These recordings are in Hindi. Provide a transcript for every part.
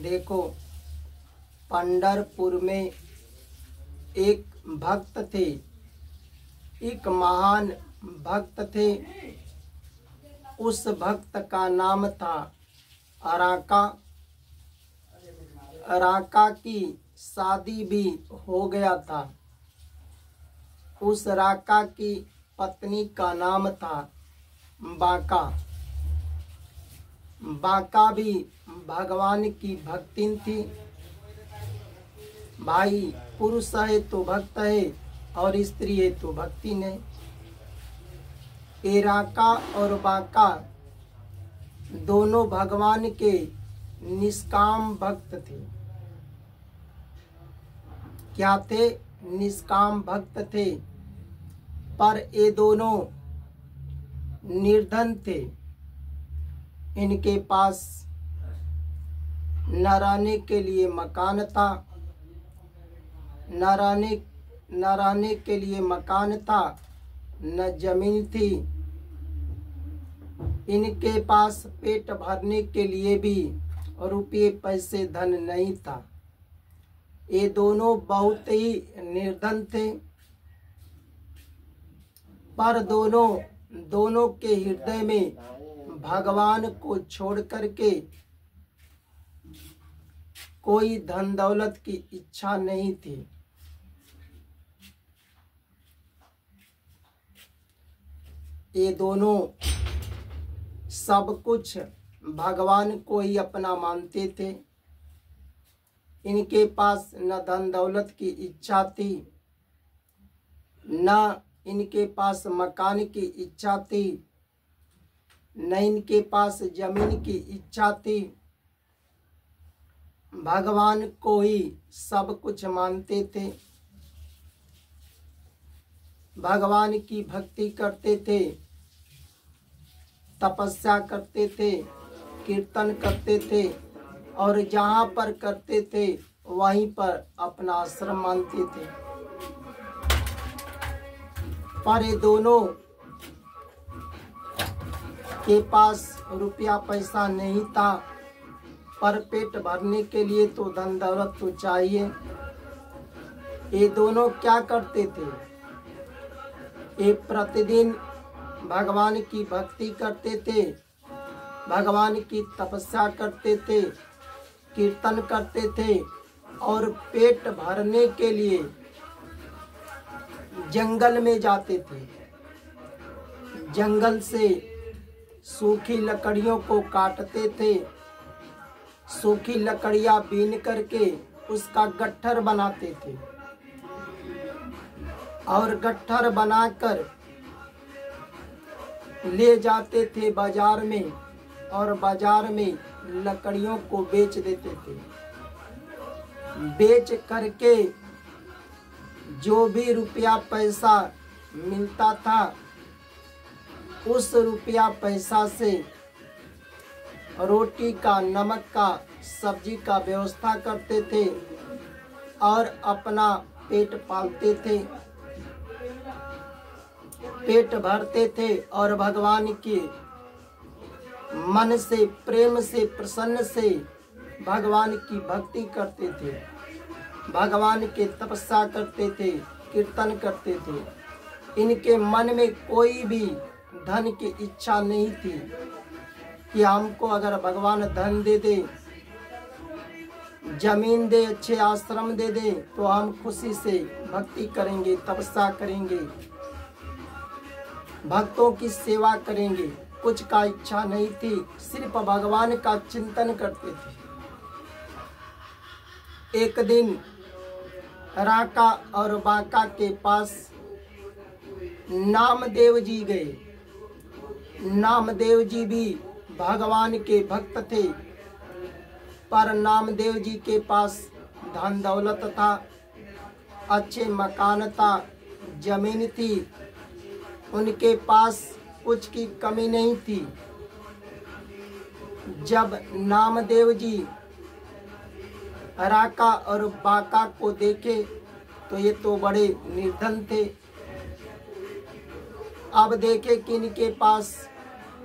देखो, पंढरपुर में एक भक्त थे, एक महान भक्त थे। उस भक्त का नाम था अराका। अराका की शादी भी हो गया था। उस राका की पत्नी का नाम था बाका। बाका भी भगवान की भक्तिन थी। भाई, पुरुष है तो भक्त है और स्त्री है तो भक्तिन है। एराका और बाका दोनों भगवान के निष्काम भक्त थे। क्या थे? निष्काम भक्त थे। पर ये दोनों निर्धन थे। इनके पास न रहने के लिए मकान था, न रहने के लिए मकान था, न जमीन थी। इनके पास पेट भरने के लिए भी रुपये पैसे धन नहीं था। ये दोनों बहुत ही निर्धन थे। पर दोनों के हृदय में भगवान को छोड़ करके कोई धन दौलत की इच्छा नहीं थी। ये दोनों सब कुछ भगवान को ही अपना मानते थे। इनके पास न धन दौलत की इच्छा थी, न इनके पास मकान की इच्छा थी, न इनके पास जमीन की इच्छा थी। भगवान को ही सब कुछ मानते थे। भगवान की भक्ति करते थे, तपस्या करते थे, कीर्तन करते थे और जहाँ पर करते थे वहीं पर अपना आश्रम मानते थे। पर ये दोनों के पास रुपया पैसा नहीं था, पर पेट भरने के लिए तो धन दौलत तो चाहिए। ये दोनों क्या करते थे? ये प्रतिदिन भगवान की भक्ति करते थे, भगवान की तपस्या करते थे, कीर्तन करते थे और पेट भरने के लिए जंगल में जाते थे। जंगल से सूखी लकड़ियों को काटते थे, सूखी लकड़ियां बीन करके उसका गट्ठर बनाते थे और गट्ठर बनाकर ले जाते थे बाजार में और बाजार में लकड़ियों को बेच देते थे। बेच करके जो भी रुपया पैसा मिलता था, उस रुपया पैसा से रोटी का, नमक का, सब्जी का व्यवस्था करते थे और अपना पेट पालते थे, पेट भरते थे और भगवान के मन से, प्रेम से, प्रसन्न से भगवान की भक्ति करते थे, भगवान के तपस्या करते थे, कीर्तन करते थे। इनके मन में कोई भी धन की इच्छा नहीं थी कि हमको अगर भगवान धन दे दे, जमीन दे, अच्छे आश्रम दे दे तो हम खुशी से भक्ति करेंगे, तपस्या करेंगे, भक्तों की सेवा करेंगे। कुछ का इच्छा नहीं थी, सिर्फ भगवान का चिंतन करते थे। एक दिन राका और बाका के पास नामदेव जी गए। नामदेव जी भी भगवान के भक्त थे, पर नामदेव जी के पास धन दौलत था, अच्छे मकान था, जमीन थी, उनके पास कुछ की कमी नहीं थी। जब नामदेव जी राका और बाका को देखे तो ये तो बड़े निर्धन थे। अब देखे कि इनके पास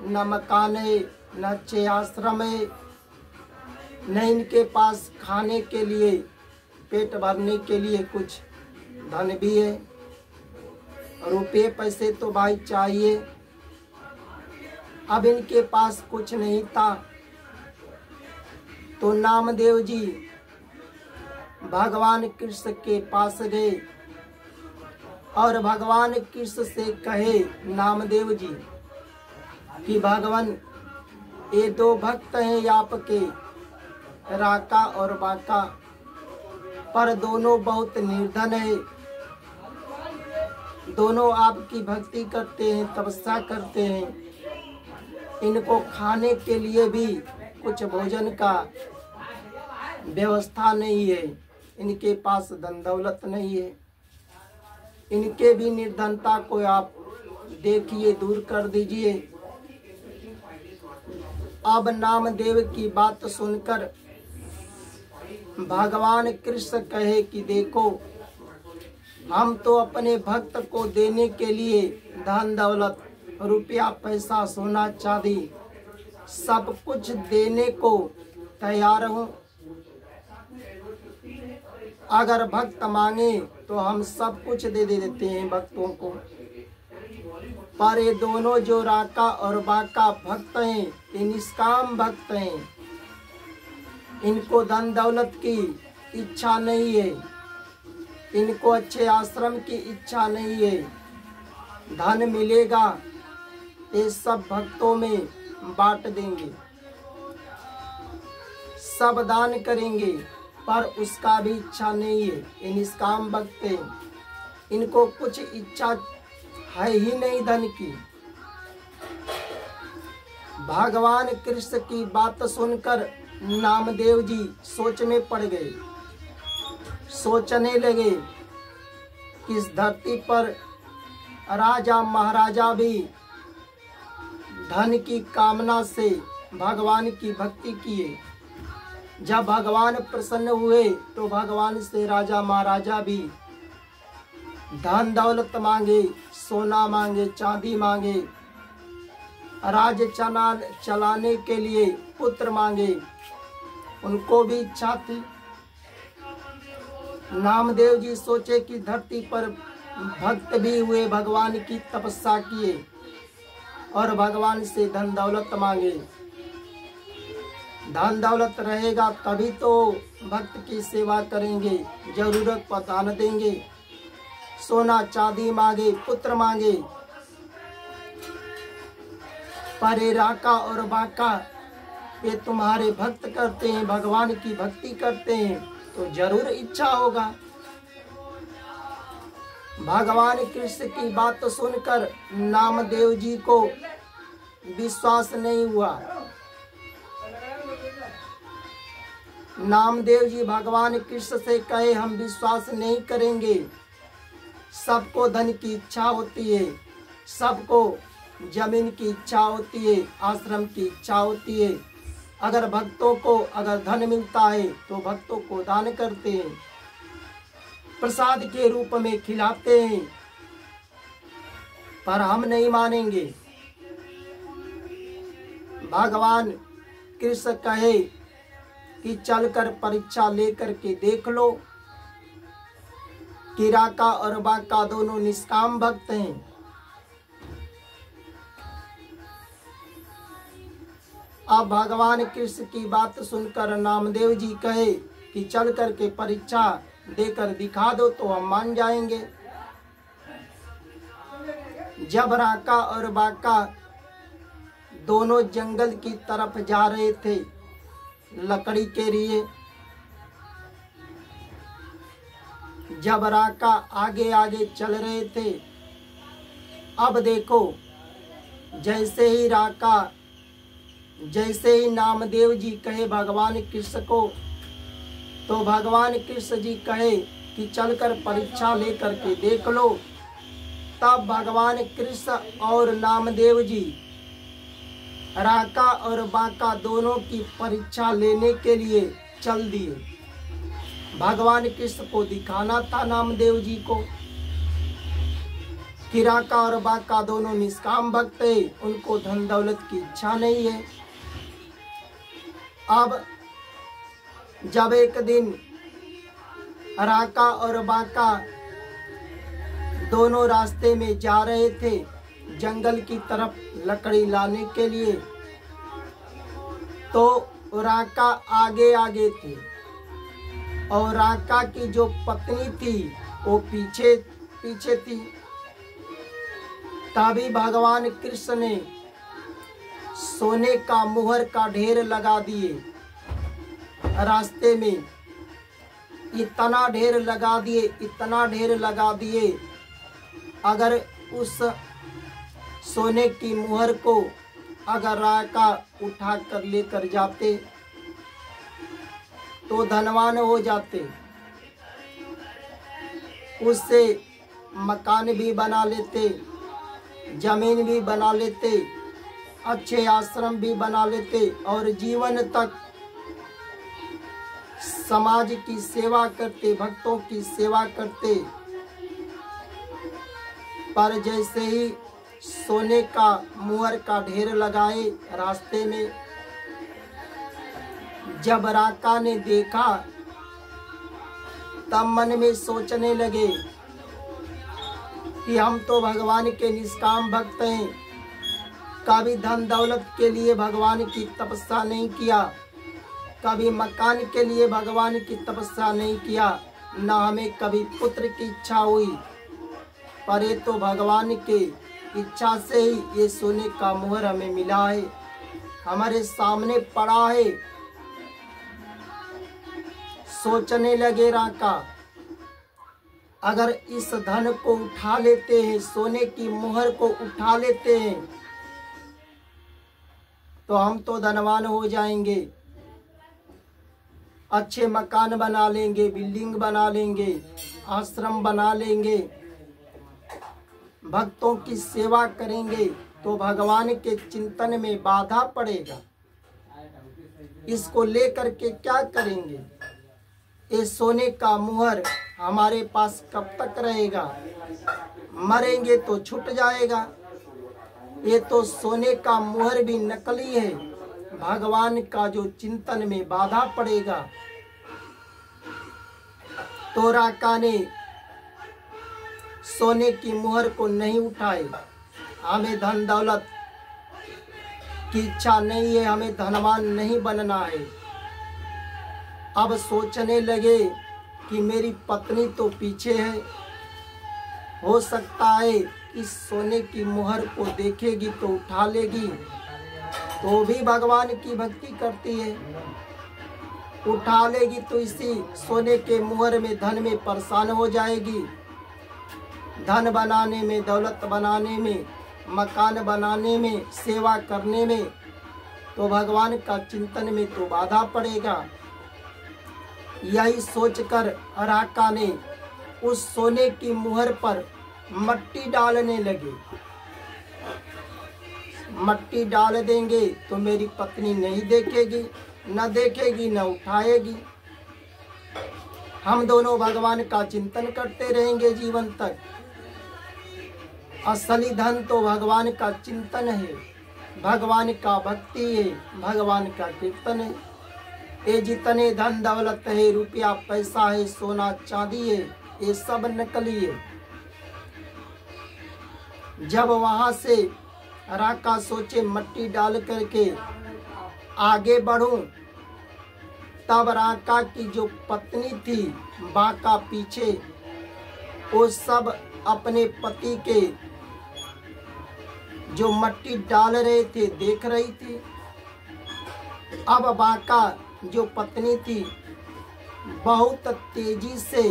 न मकान है, न अच्छे आश्रम है, न इनके पास खाने के लिए, पेट भरने के लिए कुछ धन भी है। रुपये पैसे तो भाई चाहिए। अब इनके पास कुछ नहीं था, तो नामदेव जी भगवान कृष्ण के पास गए और भगवान कृष्ण से कहे नामदेव जी कि भगवान, ये दो भक्त हैं आपके, राका और बाका, पर दोनों बहुत निर्धन है। दोनों आपकी भक्ति करते हैं, तपस्या करते हैं। इनको खाने के लिए भी कुछ भोजन का व्यवस्था नहीं है। इनके पास धन दौलत नहीं है। इनके भी निर्धनता को आप देखिए, दूर कर दीजिए। अब नामदेव की बात सुनकर भगवान कृष्ण कहे कि देखो, हम तो अपने भक्त को देने के लिए धन दौलत, रुपया पैसा, सोना चांदी सब कुछ देने को तैयार हूँ। अगर भक्त मांगे तो हम सब कुछ दे देते हैं भक्तों को। पर ये दोनों जो राका और बाका भक्त हैं, ये निष्काम भक्त हैं। इनको धन दौलत की इच्छा नहीं है। इनको अच्छे आश्रम की इच्छा नहीं है। धन मिलेगा ये सब भक्तों में बांट देंगे, सब दान करेंगे, पर उसका भी इच्छा नहीं है। ये निष्काम भक्त हैं। इनको कुछ इच्छा है ही नहीं धन की। भगवान कृष्ण की बात सुनकर नामदेव जी सोच में पड़ गए। सोचने लगे कि इस धरती पर राजा महाराजा भी धन की कामना से भगवान की भक्ति किए। जब भगवान प्रसन्न हुए तो भगवान से राजा महाराजा भी धन दौलत मांगे, सोना मांगे, चांदी मांगे, राज चलाने के लिए पुत्र मांगे। उनको भी इच्छा थी। नामदेव जी सोचे कि धरती पर भक्त भी हुए, भगवान की तपस्या किए और भगवान से धन दौलत मांगे। धन दौलत रहेगा तभी तो भक्त की सेवा करेंगे, जरूरत पर दान देंगे, सोना चांदी मांगे, पुत्र मांगे। पर ये राका और बाका ये तुम्हारे भक्त करते हैं, भगवान की भक्ति करते हैं, तो जरूर इच्छा होगा। भगवान कृष्ण की बात सुनकर नामदेव जी को विश्वास नहीं हुआ। नामदेव जी भगवान कृष्ण से कहे हम विश्वास नहीं करेंगे। सबको धन की इच्छा होती है, सबको जमीन की इच्छा होती है, आश्रम की इच्छा होती है। अगर भक्तों को अगर धन मिलता है तो भक्तों को दान करते हैं, प्रसाद के रूप में खिलाते हैं। पर हम नहीं मानेंगे। भगवान कृष्ण कहे कि चलकर परीक्षा लेकर के देख लो कि राका और बाका दोनों निष्काम भक्त हैं। अब भगवान कृष्ण की बात सुनकर नामदेव जी कहे कि चल करके परीक्षा देकर दिखा दो तो हम मान जाएंगे। जब राका और बाका दोनों जंगल की तरफ जा रहे थे लकड़ी के लिए, जब राका आगे आगे चल रहे थे, अब देखो जैसे ही नामदेव जी कहे भगवान कृष्ण को, तो भगवान कृष्ण जी कहे कि चलकर परीक्षा लेकर के देख लो। तब भगवान कृष्ण और नामदेव जी राका और बाका दोनों की परीक्षा लेने के लिए चल दिए। भगवान कृष्ण को दिखाना था नामदेव जी को कि राका और बाका दोनों निष्काम भक्त है, उनको धन दौलत की इच्छा नहीं है। अब जब एक दिन राका और बाका दोनों रास्ते में जा रहे थे जंगल की तरफ लकड़ी लाने के लिए, तो राका आगे आगे थी और राका की जो पत्नी थी वो पीछे पीछे थी। तभी भगवान कृष्ण ने सोने का मुहर का ढेर लगा दिए रास्ते में, इतना ढेर लगा दिए, इतना ढेर लगा दिए, अगर उस सोने की मुहर को अगर राका उठा कर लेकर जाते तो धनवान हो जाते, उससे मकान भी बना लेते, जमीन भी बना लेते, अच्छे आश्रम भी बना लेते और जीवन तक समाज की सेवा करते, भक्तों की सेवा करते। पर जैसे ही सोने का मुहर का ढेर लगाए रास्ते में, जब राका ने देखा तब मन में सोचने लगे कि हम तो भगवान के निष्काम भक्त हैं, कभी धन दौलत के लिए भगवान की तपस्या नहीं किया, कभी मकान के लिए भगवान की तपस्या नहीं किया, न हमें कभी पुत्र की इच्छा हुई, पर ये तो भगवान के इच्छा से ही ये सोने का मुहर हमें मिला है, हमारे सामने पड़ा है। सोचने लगे राका, अगर इस धन को उठा लेते हैं, सोने की मुहर को उठा लेते हैं, तो हम तो धनवान हो जाएंगे, अच्छे मकान बना लेंगे, बिल्डिंग बना लेंगे, आश्रम बना लेंगे, भक्तों की सेवा करेंगे, तो भगवान के चिंतन में बाधा पड़ेगा। इसको लेकर के क्या करेंगे? ये सोने का मुहर हमारे पास कब तक रहेगा? मरेंगे तो छूट जाएगा। ये तो सोने का मुहर भी नकली है, भगवान का जो चिंतन में बाधा पड़ेगा। तो राका ने सोने की मुहर को नहीं उठाए। हमें धन दौलत की इच्छा नहीं है, हमें धनवान नहीं बनना है। अब सोचने लगे कि मेरी पत्नी तो पीछे है, हो सकता है इस सोने की मुहर को देखेगी तो उठा लेगी, तो भी भगवान की भक्ति करती है, उठा लेगी तो इसी सोने के मुहर में धन में परेशान हो जाएगी। धन बनाने में, दौलत बनाने में, मकान बनाने में, सेवा करने में, तो भगवान का चिंतन में तो बाधा पड़ेगा। यही सोचकर राका ने उस सोने की मुहर पर मट्टी डालने लगे। मट्टी डाल देंगे तो मेरी पत्नी नहीं देखेगी, न देखेगी न उठाएगी, हम दोनों भगवान का चिंतन करते रहेंगे जीवन तक। असली धन तो भगवान का चिंतन है, भगवान का भक्ति है, भगवान का कीर्तन है। ये जितने धन दौलत है, रुपया पैसा है, सोना चांदी है, ये सब नकली है। जब वहां से राका सोचे मट्टी डाल करके आगे बढ़ूं, तब राका की जो पत्नी थी बाका पीछे, वो सब अपने पति के जो मट्टी डाल रहे थे देख रही थी। अब बाका जो पत्नी थी बहुत तेजी से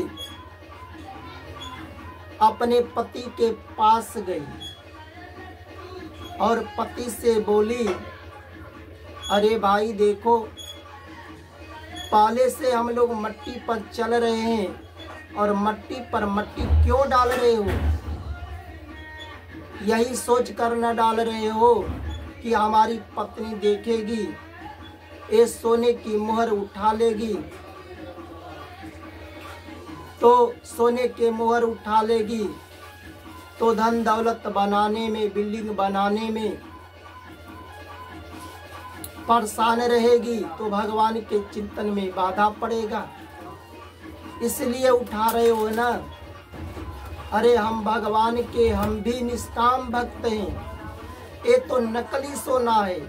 अपने पति के पास गई और पति से बोली, अरे भाई देखो, पहले से हम लोग मट्टी पर चल रहे हैं और मट्टी पर मट्टी क्यों डाल रहे हो? यही सोच कर न डाल रहे हो कि हमारी पत्नी देखेगी, ये सोने की मुहर उठा लेगी, तो सोने के मुहर उठा लेगी तो धन दौलत बनाने में, बिल्डिंग बनाने में परेशान रहेगी तो भगवान के चिंतन में बाधा पड़ेगा। इसलिए उठा रहे हो ना। अरे हम भगवान के, हम भी निष्काम भक्त हैं। ये तो नकली सोना है,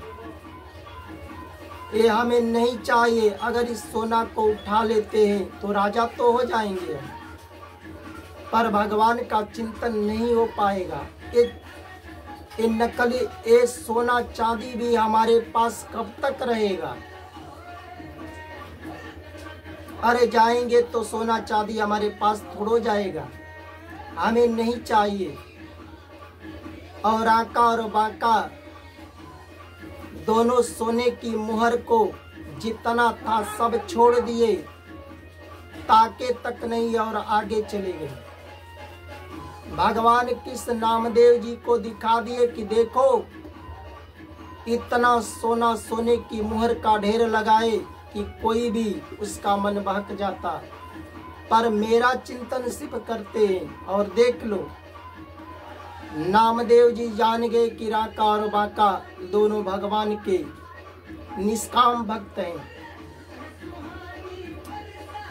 ये हमें नहीं चाहिए। अगर इस सोना को उठा लेते हैं तो राजा तो हो जाएंगे, पर भगवान का चिंतन नहीं हो पाएगा। ये नकली, ये सोना चांदी भी हमारे पास कब तक रहेगा? अरे जाएंगे तो सोना चांदी हमारे पास थोड़ो जाएगा, हमें नहीं चाहिए। और आका और बाका दोनों सोने की मुहर को जितना था सब छोड़ दिए, ताके तक नहीं और आगे चले गए। भगवान कृष्ण नामदेव जी को दिखा दिए कि देखो इतना सोना, सोने की मुहर का ढेर लगाए कि कोई भी उसका मन बहक जाता, पर मेरा चिंतन सिर्फ करते हैं। और देख लो, नामदेव जी जान गए कि राका और बाका दोनों भगवान के निष्काम भक्त हैं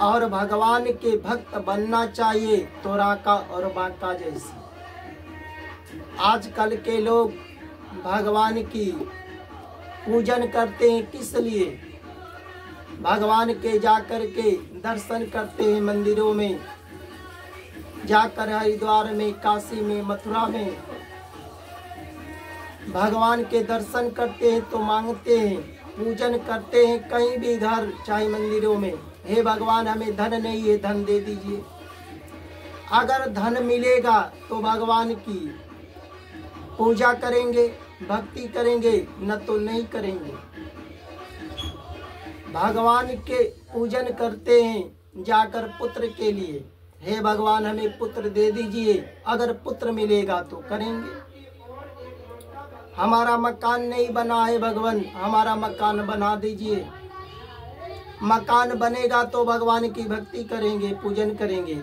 और भगवान के भक्त बनना चाहिए तो राका और बाका जैसे। आजकल के लोग भगवान की पूजन करते हैं, किस लिए? भगवान के जाकर के दर्शन करते हैं, मंदिरों में जाकर, हरिद्वार में, काशी में, मथुरा में भगवान के दर्शन करते हैं तो मांगते हैं, पूजन करते हैं, कहीं भी घर चाहे मंदिरों में, हे भगवान हमें धन नहीं है, धन दे दीजिए। अगर धन मिलेगा तो भगवान की पूजा करेंगे, भक्ति करेंगे, न तो नहीं करेंगे। भगवान के पूजन करते हैं जाकर पुत्र के लिए, हे भगवान हमें पुत्र दे दीजिए, अगर पुत्र मिलेगा तो करेंगे। हमारा मकान नहीं बना है भगवान, हमारा मकान बना दीजिए। मकान बनेगा तो भगवान की भक्ति करेंगे, पूजन करेंगे,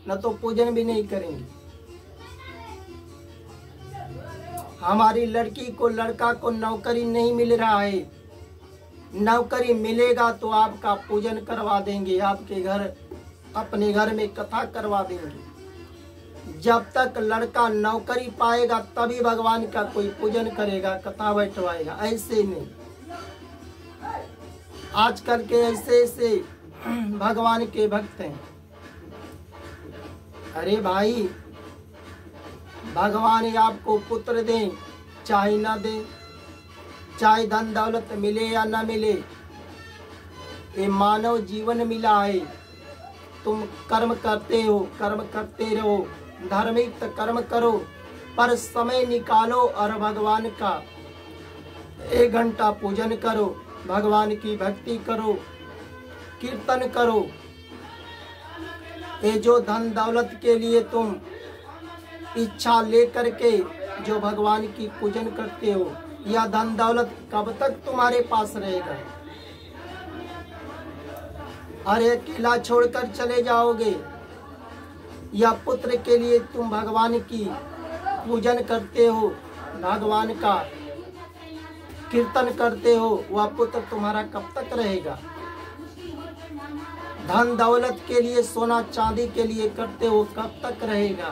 न तो पूजन भी नहीं करेंगे। हमारी लड़की को, लड़का को नौकरी नहीं मिल रहा है, नौकरी मिलेगा तो आपका पूजन करवा देंगे, आपके घर, अपने घर में कथा करवा देंगे। जब तक लड़का नौकरी पाएगा तभी भगवान का कोई पूजन करेगा, कथा बैठवाएगा, ऐसे नहीं। आजकल के ऐसे ऐसे भगवान के भक्त हैं। अरे भाई, भगवान आपको पुत्र दें चाहे ना दें, चाहे धन दौलत मिले या ना मिले, ये मानव जीवन मिला है। तुम कर्म करते हो, कर्म करते रहो, धार्मिक कर्म करो, पर समय निकालो और भगवान का 1 घंटा पूजन करो, भगवान की भक्ति करो, कीर्तन करो। ये जो धन दौलत के लिए तुम इच्छा लेकर के जो भगवान की पूजन करते हो, यह धन दौलत कब तक तुम्हारे पास रहेगा? अरे अकेला छोड़कर चले जाओगे, या पुत्र के लिए तुम भगवान की पूजन करते हो, भगवान का कीर्तन करते हो, वह पुत्र तुम्हारा कब तक रहेगा? धन दौलत के लिए, सोना चांदी के लिए करते हो, कब तक रहेगा?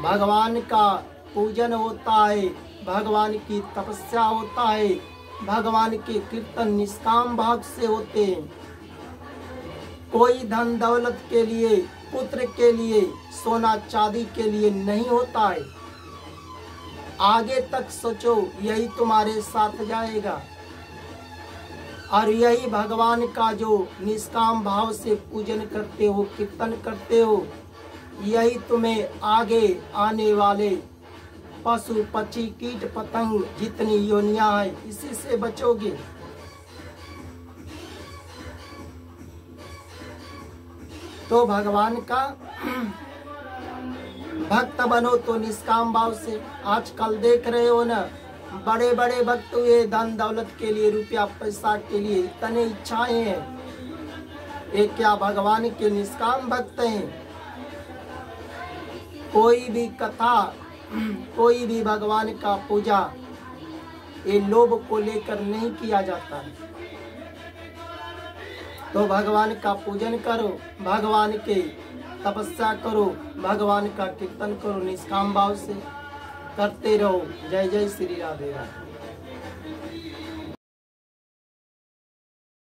भगवान का पूजन होता है, भगवान की तपस्या होता है, भगवान के कीर्तन निष्काम भाव से होते हैं। कोई धन दौलत के लिए, पुत्र के लिए, सोना चांदी के लिए नहीं होता है। आगे तक सोचो, यही तुम्हारे साथ जाएगा और यही भगवान का जो निष्काम भाव से पूजन करते हो, कीर्तन करते हो, यही तुम्हें आगे आने वाले पशु पक्षी कीट पतंग जितनी योनियां हैं, इसी से बचोगे। तो भगवान का भक्त बनो तो निष्काम भाव से। आजकल देख रहे हो ना, बड़े बड़े भक्त हुए धन दौलत के लिए, रुपया पैसा के लिए इतने इच्छाएं हैं, ये क्या भगवान के निष्काम भक्त हैं? कोई भी कथा, कोई भी भगवान का पूजा ये लोभ को लेकर नहीं किया जाता है। तो भगवान का पूजन करो, भगवान के तपस्या करो, भगवान का कीर्तन करो, निष्काम भाव से करते रहो। जय जय श्री राधे राधे।